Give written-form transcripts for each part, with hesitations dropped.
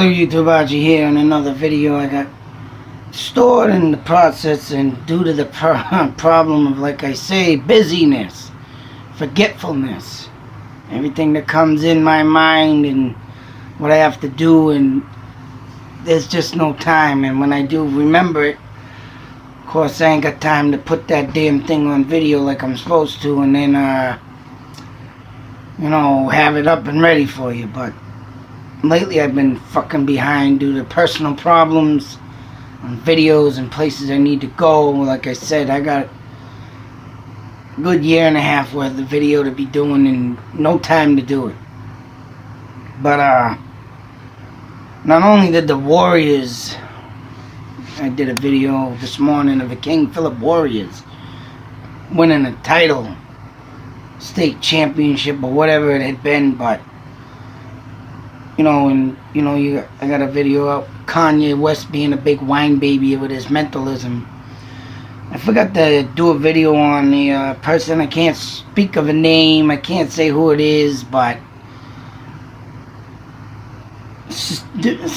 Hello YouTube, Archie here in another video. I got stored in the process, and due to the problem of, like I say, busyness, forgetfulness, everything that comes in my mind and what I have to do, and there's just no time. And when I do remember it, of course I ain't got time to put that damn thing on video like I'm supposed to, and then have it up and ready for you. But lately I've been fucking behind due to personal problems on videos and places I need to go. Like I said, I got a good year and a half worth of video to be doing and no time to do it. But not only did the Warriors, I did a video this morning of the King Philip Warriors winning a title, state championship or whatever it had been, but I got a video of Kanye West being a big wine baby with his mentalism. I forgot to do a video on the person. I can't speak of a name. I can't say who it is, but it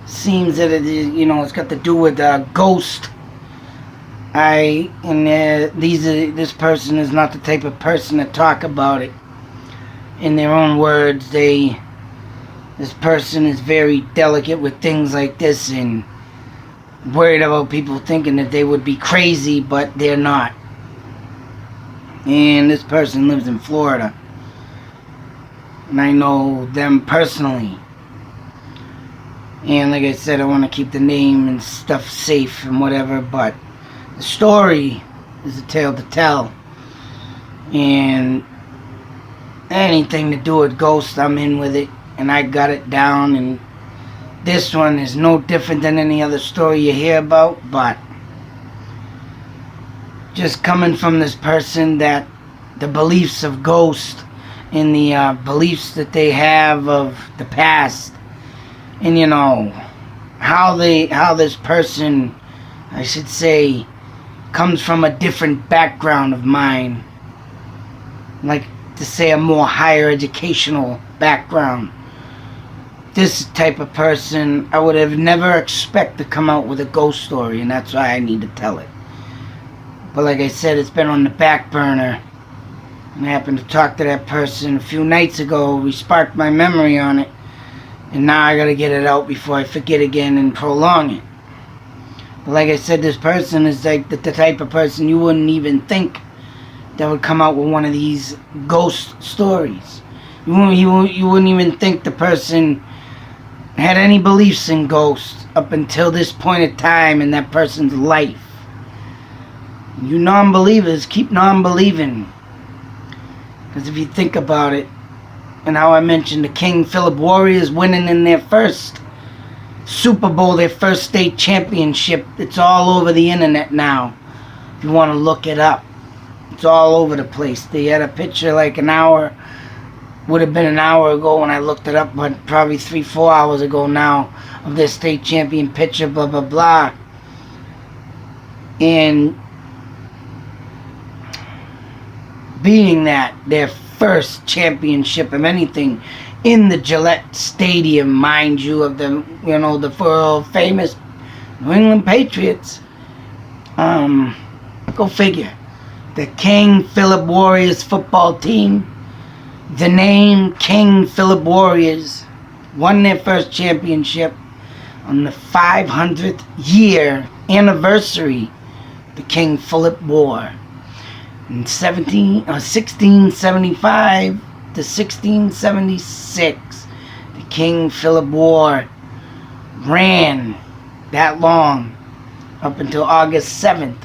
seems that it's got to do with ghost. This person is not the type of person to talk about it in their own words. This person is very delicate with things like this and worried about people thinking that they would be crazy, but they're not. And this person lives in Florida, and I know them personally. And like I said, I want to keep the name and stuff safe and whatever, but the story is a tale to tell. And anything to do with ghosts, I'm in with it. And I got it down, and this one is no different than any other story you hear about, but just coming from this person, that the beliefs of ghosts and the beliefs that they have of the past, and how this person, I should say, comes from a different background of mine, like to say a more higher educational background. This type of person, I would have never expected to come out with a ghost story, and that's why I need to tell it. But like I said, it's been on the back burner, and I happened to talk to that person a few nights ago. We sparked my memory on it, and now I gotta get it out before I forget again and prolong it. But like I said, this person is like the type of person you wouldn't even think that would come out with one of these ghost stories. You wouldn't even think the person had any beliefs in ghosts up until this point in time in that person's life. You non-believers, keep non-believing. Because if you think about it, and how I mentioned the King Philip Warriors winning in their first Super Bowl, their first state championship, it's all over the internet now. If you want to look it up, it's all over the place. They had a picture like would have been an hour ago when I looked it up, but probably 3-4 hours ago now, of their state champion picture, blah blah blah. And being that their first championship of anything in the Gillette Stadium, mind you, of the world famous New England Patriots. Go figure. The King Philip Warriors football team, the name King Philip Warriors, won their first championship on the 500th year anniversary of the King Philip War. In 1675 to 1676, the King Philip War ran that long, up until August 7th,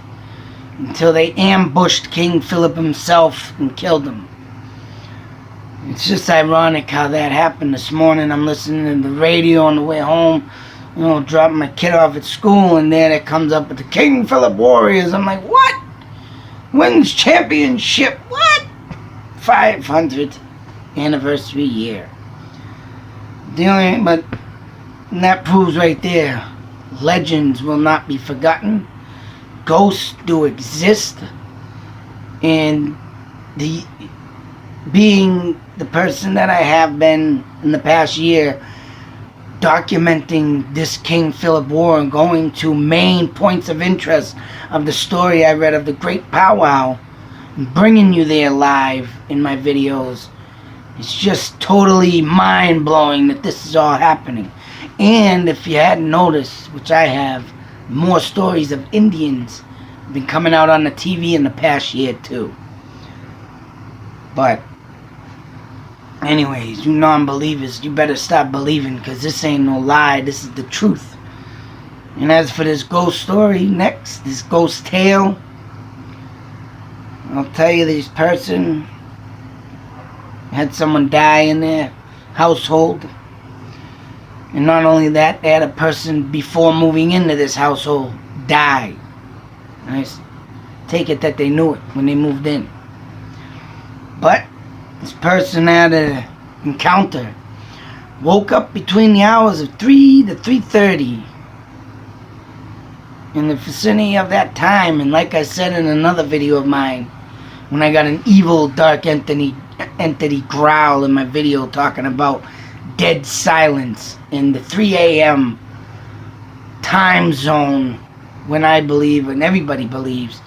until they ambushed King Philip himself and killed him. It's just ironic how that happened. This morning I'm listening to the radio on the way home, dropping my kid off at school, and there it comes up with the King Philip Warriors. I'm like, what? Wins championship? What? 500th anniversary year. But that proves right there, legends will not be forgotten. Ghosts do exist, and being the person that I have been in the past year, documenting this King Philip War and going to main points of interest of the story I read of the Great Powwow, and bringing you there live in my videos. It's just totally mind-blowing that this is all happening. And if you hadn't noticed, which I have, more stories of Indians have been coming out on the TV in the past year too. But anyways, you non-believers, you better stop believing, because this ain't no lie. This is the truth. And as for this ghost story next, this ghost tale, I'll tell you, this person had someone die in their household. And not only that, they had a person before moving into this household die. I take it that they knew it when they moved in. But this person had an encounter. Woke up between the hours of 3 to 3:30 in the vicinity of that time. And like I said in another video of mine, when I got an evil dark entity growl in my video talking about dead silence in the 3 a.m. time zone, when I believe and everybody believes.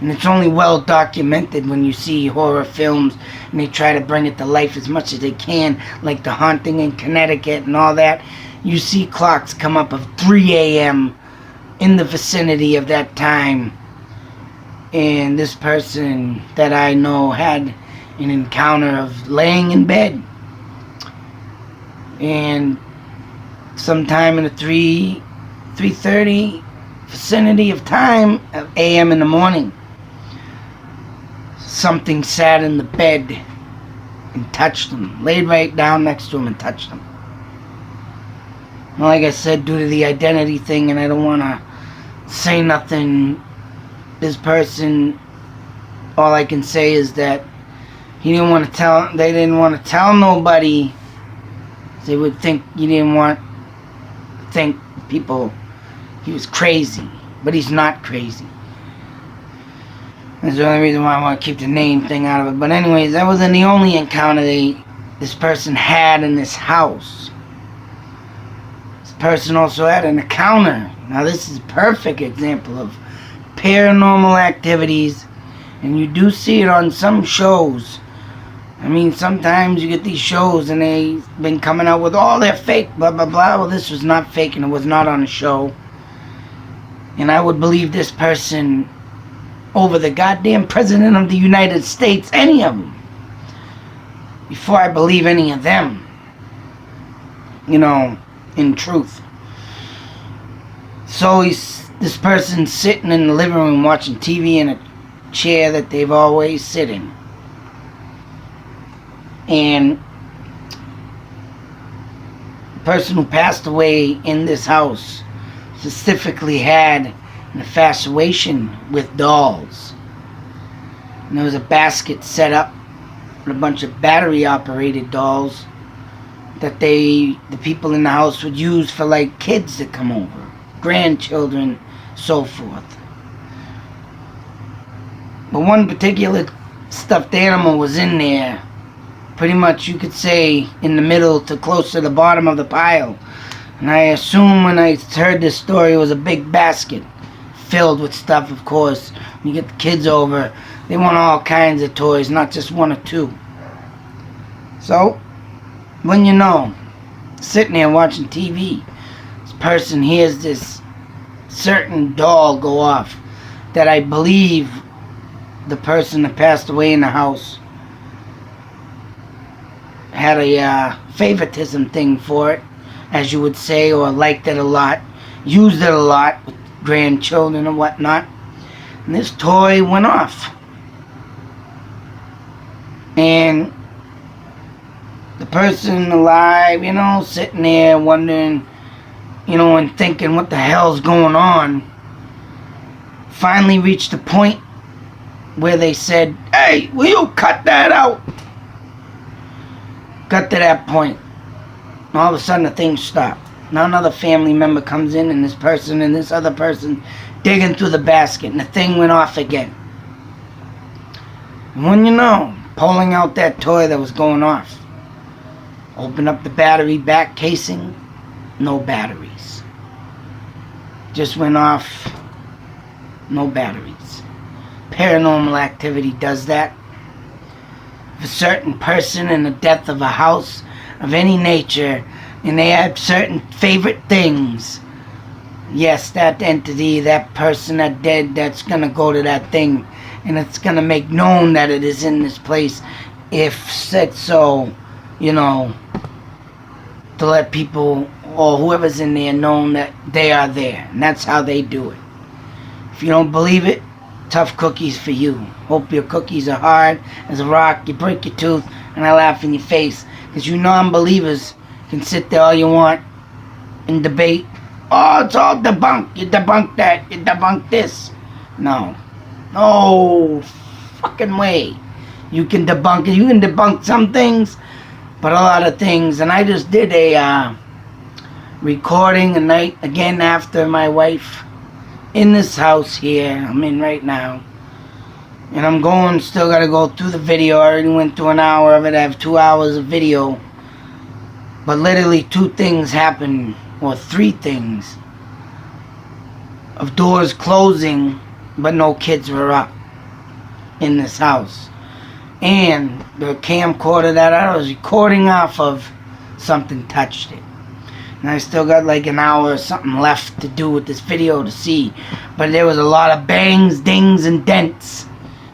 And it's only well documented when you see horror films and they try to bring it to life as much as they can, like The Haunting in Connecticut and all that. You see clocks come up of 3 a.m. in the vicinity of that time. And this person that I know had an encounter of laying in bed. And sometime in the 3:30 vicinity of time of a.m. in the morning, something sat in the bed and touched him. Laid right down next to him and touched him. Well, like I said, due to the identity thing, and I don't want to say nothing, this person, all I can say is that they didn't want to tell nobody. They would think people he was crazy, but he's not crazy. That's the only reason why I want to keep the name thing out of it. But anyways, that wasn't the only encounter this person had in this house. This person also had an encounter. Now this is a perfect example of paranormal activities, and you do see it on some shows. I mean, sometimes you get these shows and they've been coming out with all their fake blah blah blah. Well, this was not fake and it was not on a show. And I would believe this person over the goddamn President of the United States, any of them, before I believe any of them, you know, in truth. So this person's sitting in the living room watching TV in a chair that they've always sit in. And the person who passed away in this house specifically had an infatuation with dolls. And there was a basket set up with a bunch of battery operated dolls that the people in the house would use for like kids to come over, grandchildren, so forth. But one particular stuffed animal was in there, pretty much you could say in the middle to close to the bottom of the pile. And I assume when I heard this story, it was a big basket filled with stuff, of course. When you get the kids over, they want all kinds of toys, not just one or two. So, when you know, sitting there watching TV, this person hears this certain doll go off that I believe the person that passed away in the house had a favoritism thing for it, as you would say, or liked it a lot, used it a lot with grandchildren and whatnot. And this toy went off. And the person alive, you know, sitting there wondering, you know, and thinking what the hell's going on, finally reached a point where they said, "Hey, will you cut that out?" Got to that point. All of a sudden the thing stopped. Now another family member comes in, and this person and this other person digging through the basket, and the thing went off again. And when you know, pulling out that toy that was going off, open up the battery back casing, no batteries. Just went off, no batteries. Paranormal activity does that. If a certain person in the death of a house of any nature, and they have certain favorite things, yes, that entity, that person, that dead, that's gonna go to that thing, and it's gonna make known that it is in this place, if said so, you know, to let people or whoever's in there know that they are there, and that's how they do it. If you don't believe it, tough cookies for you. Hope your cookies are hard as a rock, you break your tooth, and I laugh in your face, because you non-believers can sit there all you want and debate. Oh, it's all debunked. You debunked that. You debunked this. No. No fucking way. You can debunk it. You can debunk some things, but a lot of things. And I just did a recording a night again after my wife in this house here I'm in right now. And I'm going, still got to go through the video. I already went through an hour of it. I have 2 hours of video. But literally 2 things happened, or 3 things, of doors closing, but no kids were up in this house. And the camcorder that I was recording off of, something touched it. And I still got like an hour or something left to do with this video to see. But there was a lot of bangs, dings, and dents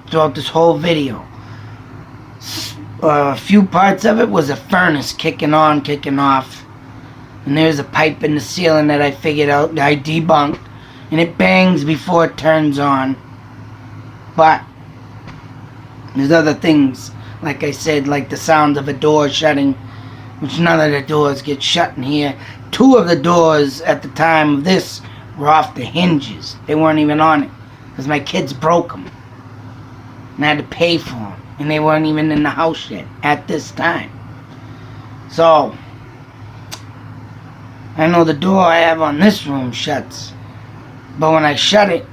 throughout this whole video. A few parts of it was a furnace kicking on, kicking off. And there's a pipe in the ceiling that I figured out, I debunked. And it bangs before it turns on. But there's other things, like I said, like the sound of a door shutting, which none of the doors get shut in here. 2 of the doors at the time of this were off the hinges. They weren't even on it, because my kids broke them. And I had to pay for them. And they weren't even in the house yet at this time. So, I know the door I have on this room shuts. But when I shut it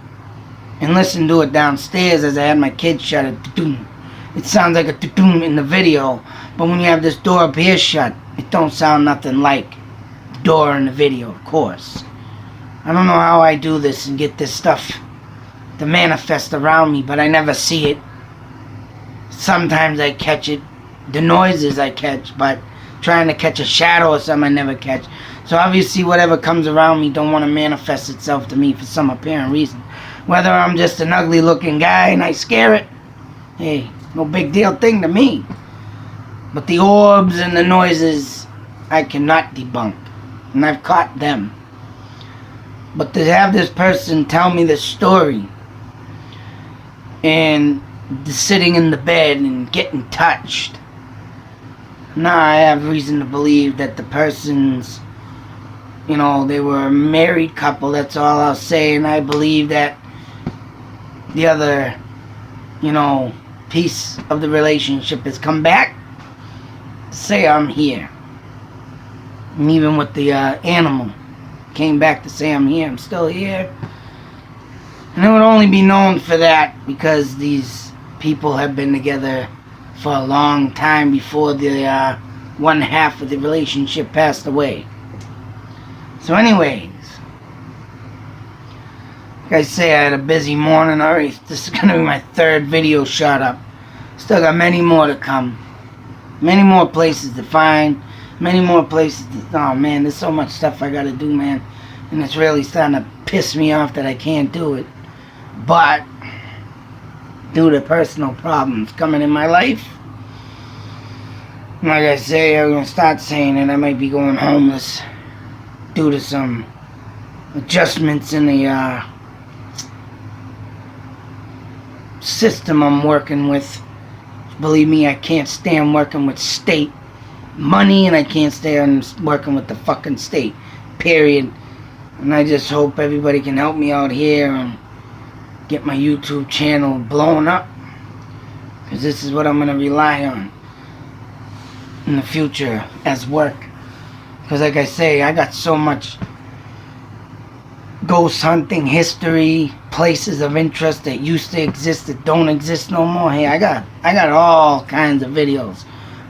and listen to it downstairs as I had my kids shut it, it sounds like a in the video. But when you have this door up here shut, it don't sound nothing like the door in the video, of course. I don't know how I do this and get this stuff to manifest around me, but I never see it. Sometimes I catch it, the noises I catch, but trying to catch a shadow or something I never catch. So obviously whatever comes around me don't want to manifest itself to me for some apparent reason. Whether I'm just an ugly looking guy and I scare it, hey, no big deal thing to me. But the orbs and the noises I cannot debunk, and I've caught them. But to have this person tell me this story and sitting in the bed and getting touched, now I have reason to believe that the person's, you know, they were a married couple, that's all I'll say. And I believe that the other, you know, piece of the relationship has come back to say I'm here. And even with the animal, came back to say I'm here, I'm still here. And it would only be known for that because these people have been together for a long time before the one half of the relationship passed away. So anyways, like I say, I had a busy morning already. This is going to be my 3rd video shot up. Still got many more to come. Many more places to find. Many more places to... Oh man, there's so much stuff I got to do, man. And it's really starting to piss me off that I can't do it. But due to personal problems coming in my life, like I say, I'm going to start saying that I might be going homeless due to some adjustments in the system I'm working with. Believe me, I can't stand working with state money, and I can't stand working with the fucking state, period. And I just hope everybody can help me out here and get my YouTube channel blown up, because this is what I'm going to rely on in the future as work. Because like I say, I got so much ghost hunting history, places of interest that used to exist that don't exist no more. Hey, I got all kinds of videos,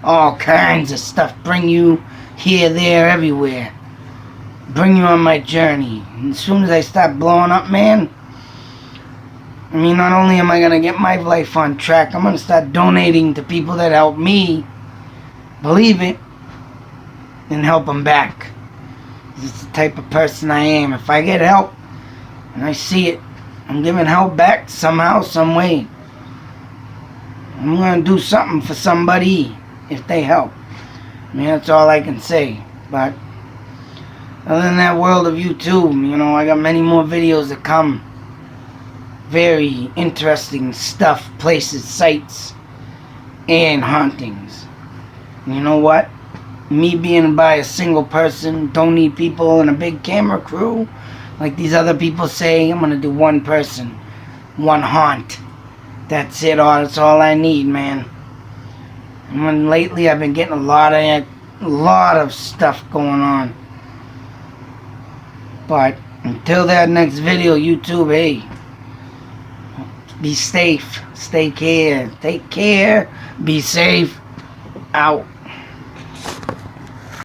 all kinds of stuff, bring you here, there, everywhere. bring you on my journey. And as soon as I start blowing up, man, I mean, not only am I going to get my life on track, I'm going to start donating to people that help me, believe it, and help them back. It's the type of person I am. If I get help, and I see it, I'm giving help back somehow, some way. I'm going to do something for somebody if they help. I mean, that's all I can say. But other than that world of YouTube, you know, I got many more videos that come. Very interesting stuff, places, sites, and hauntings. And you know what? Me being by a single person, don't need people in a big camera crew. Like these other people say, I'm going to do one person, one haunt. That's it, that's all I need, man. And when lately I've been getting a lot of stuff going on. But until that next video, YouTube, hey, be safe, take care, be safe, out.